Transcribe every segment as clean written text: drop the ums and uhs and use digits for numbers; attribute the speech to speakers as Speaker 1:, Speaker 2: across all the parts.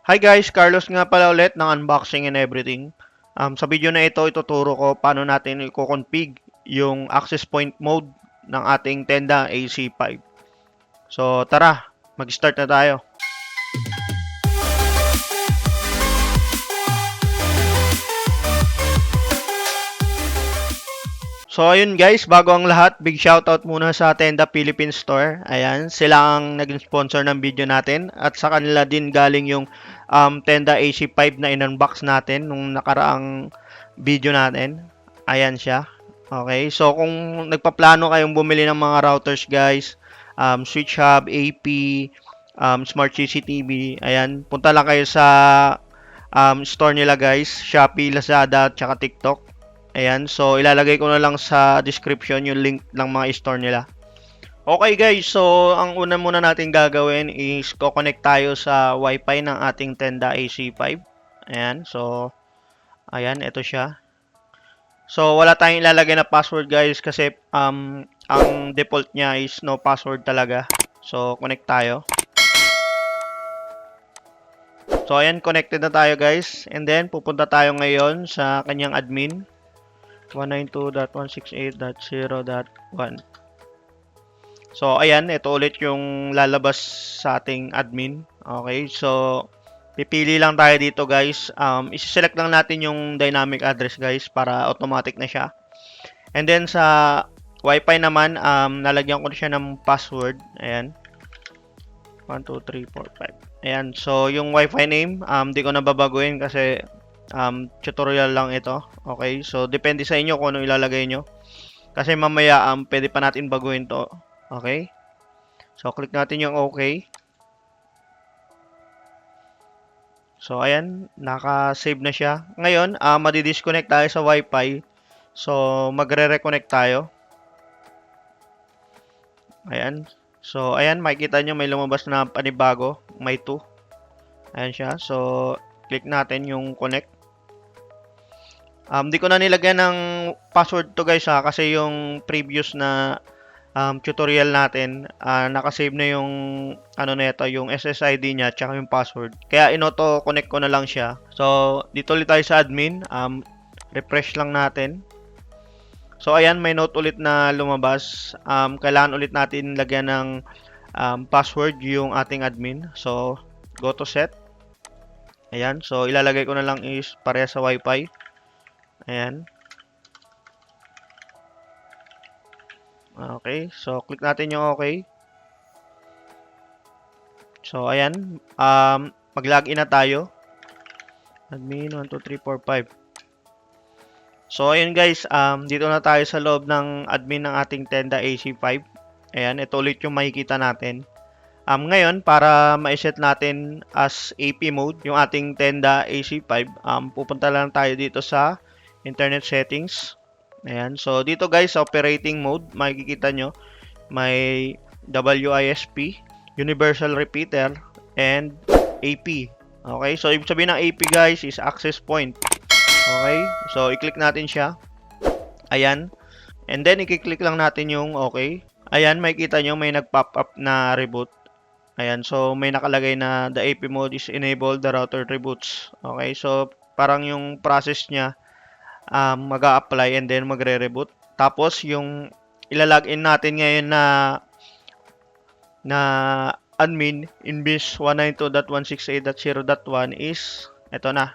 Speaker 1: Hi guys, Carlos nga pala ulit ng Unboxing and Everything. Sa video na ito, ituturo ko paano natin i-config yung access point mode ng ating Tenda AC5. So tara, mag-start na tayo. So ayun guys, bago ang lahat, big shoutout muna sa Tenda Philippines Store. Ayan, sila ang naging sponsor ng video natin at sa kanila din galing yung Tenda AC5 na in-unbox natin nung nakaraang video natin. Ayan siya. Okay, so kung nagpaplano kayong bumili ng mga routers guys, Switch Hub, AP, Smart CCTV, ayan, punta lang kayo sa store nila guys, Shopee, Lazada, tsaka TikTok. Ayan, so ilalagay ko na lang sa description yung link ng mga store nila. Okay guys, so ang una muna natin gagawin is ko-connect tayo sa Wi-Fi ng ating Tenda AC5. Ayan, so ayan, ito siya. So wala tayong ilalagay na password guys kasi ang default niya is no password talaga. So connect tayo. So ayan, connected na tayo guys. And then pupunta tayo ngayon sa kanyang admin. 192.168.0.1. So, ayan, ito ulit yung lalabas sa ating admin. Okay, so, pipili lang tayo dito guys. Isi-select lang natin yung dynamic address guys para automatic na siya. And then, sa Wi-Fi naman, nalagyan ko siya ng password. Ayan. 1, 2, 3, 4, 5. Ayan, so, yung Wi-Fi name, di ko na babaguhin kasi tutorial lang ito. Okay, so depende sa inyo kung ano ilalagay nyo. Kasi mamaya pwede pa natin baguhin to. Okay, so click natin yung okay. So ayan, naka-save na siya. Ngayon, madi-disconnect tayo sa Wi-Fi. So magre-reconnect tayo. Ayan. So ayan, makikita nyo may lumabas na panibago, may 2. Ayan siya. So click natin yung connect. Di ko na nilagyan ng password to guys kasi yung previous na tutorial natin, nakasave na yung ano nito, yung SSID niya tsaka yung password. Kaya ino-auto connect ko na lang siya. So dito ulit tayo sa admin, refresh lang natin. So ayan, may note ulit na lumabas. Kailangan ulit natin lagyan ng password yung ating admin. So go to set. Ayan, so ilalagay ko na lang is pareha sa Wi-Fi. Ayan. Okay, so click natin yung okay. So ayan, mag-login na tayo. Admin 1 2 3 4 5. So ayun guys, dito na tayo sa loob ng admin ng ating Tenda AC5. Ayan, ito ulit yung makikita natin. Ngayon, para ma-set natin as AP mode yung ating Tenda AC5, pupunta lang tayo dito sa Internet Settings. Ayan. So, dito guys, sa operating mode, makikita nyo, may WISP, Universal Repeater, and AP. Okay. So, ibig sabihin ng AP guys is access point. Okay. So, i-click natin siya. Ayan. And then, i-click lang natin yung okay. Ayan, makikita nyo, may nag-pop up na reboot. Ayan. So, may nakalagay na the AP mode is enabled, the router reboots. Okay. So, parang yung process niya, mag-a-apply and then magre-reboot. Tapos yung ilalagin natin ngayon na admin inbis 192.168.0.1 is ito na,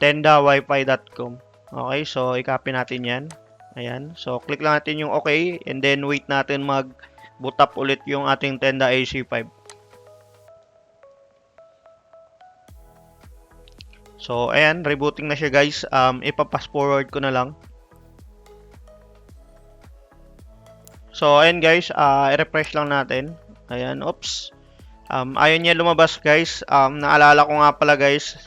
Speaker 1: tendawifi.com. Okay, so i-copy natin yan. Ayan, so click lang natin yung okay and then wait natin mag-boot up ulit yung ating Tenda AC5. So, ayan, rebooting na siya guys. Ipa-fast forward ko na lang. So, ayan guys, i-refresh lang natin. Ayan, oops. Ayaw niya lumabas guys. Naalala ko nga pala guys,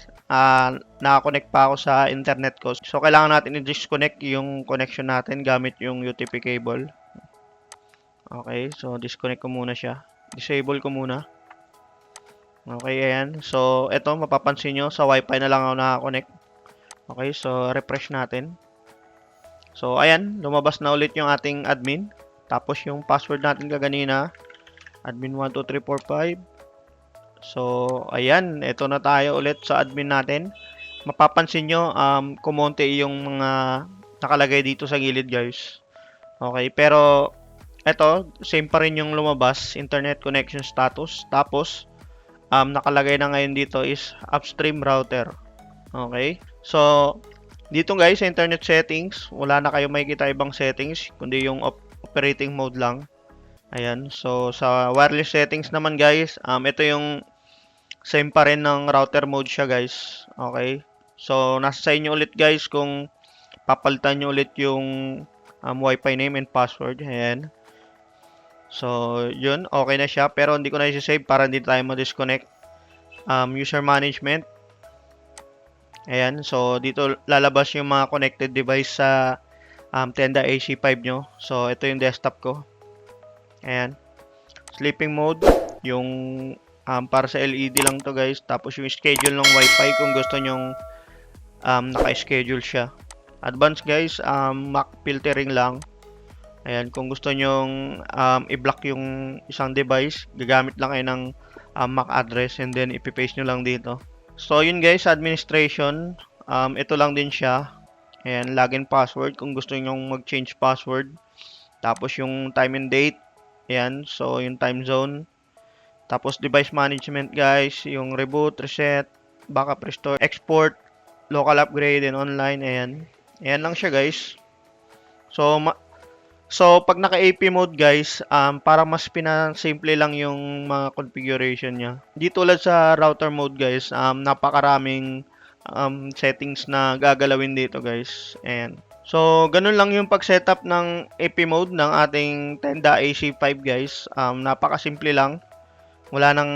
Speaker 1: nakakonect pa ako sa internet ko. So, kailangan natin i-disconnect yung connection natin gamit yung UTP cable. Okay, so disconnect ko muna siya. Disable ko muna. Okay, ayan. So, ito, mapapansin nyo, sa Wi-Fi na lang ako nakakonect. Okay, so, refresh natin. So, ayan, lumabas na ulit yung ating admin. Tapos, yung password natin kaganina, admin 12345. So, ayan, ito na tayo ulit sa admin natin. Mapapansin nyo, kumonte yung mga nakalagay dito sa gilid, guys. Okay, pero ito, same pa rin yung lumabas, internet connection status. Tapos, nakalagay na ngayon dito is upstream router. Okay, so dito guys, sa internet settings, wala na kayo makikita ibang settings, kundi yung operating mode lang. Ayan, so sa wireless settings naman guys, ito yung same pa rin ng router mode siya guys. Okay, so nasa sa inyo ulit guys kung papalitan nyo ulit yung wifi name and password. Ayan, so yun, okay na siya, pero hindi ko na i-save para hindi tayo ma-disconnect. User management. Ayan, so dito lalabas yung mga connected device sa Tenda AC5 nyo. So ito yung desktop ko. Ayan. Sleeping mode, yung para sa LED lang to guys. Tapos yung schedule ng wifi kung gusto nyong naka-schedule siya. Advanced guys, MAC filtering lang. Ayan, kung gusto nyong i-block yung isang device, gagamit lang kayo ng MAC address and then ipipaste nyo lang dito. So yun guys, administration, ito lang din siya. Ayan, login password kung gusto niyo mag-change password. Tapos yung time and date, ayan, so yung time zone. Tapos device management guys, yung reboot, reset, backup, restore, export, local upgrade, and online, ayan. Ayan lang siya guys. So pag naka-AP mode guys, para mas pinasimple lang yung mga configuration niya. Di tulad sa router mode guys, napakaraming settings na gagalawin dito guys. Ayan. So ganun lang yung pag-setup ng AP mode ng ating Tenda AC5 guys. Napakasimple lang. Wala nang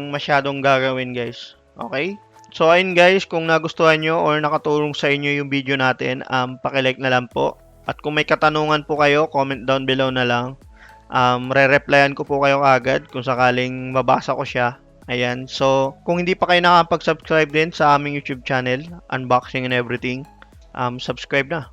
Speaker 1: masyadong gagawin guys. Okay? So ayun guys, kung nagustuhan nyo or nakatulong sa inyo yung video natin, paki-like na lang po. At kung may katanungan po kayo, comment down below na lang. Re-replyan ko po kayo agad kung sakaling mabasa ko siya. Ayan. So, kung hindi pa kayo nakapag-subscribe din sa aming YouTube channel, unboxing and everything, subscribe na.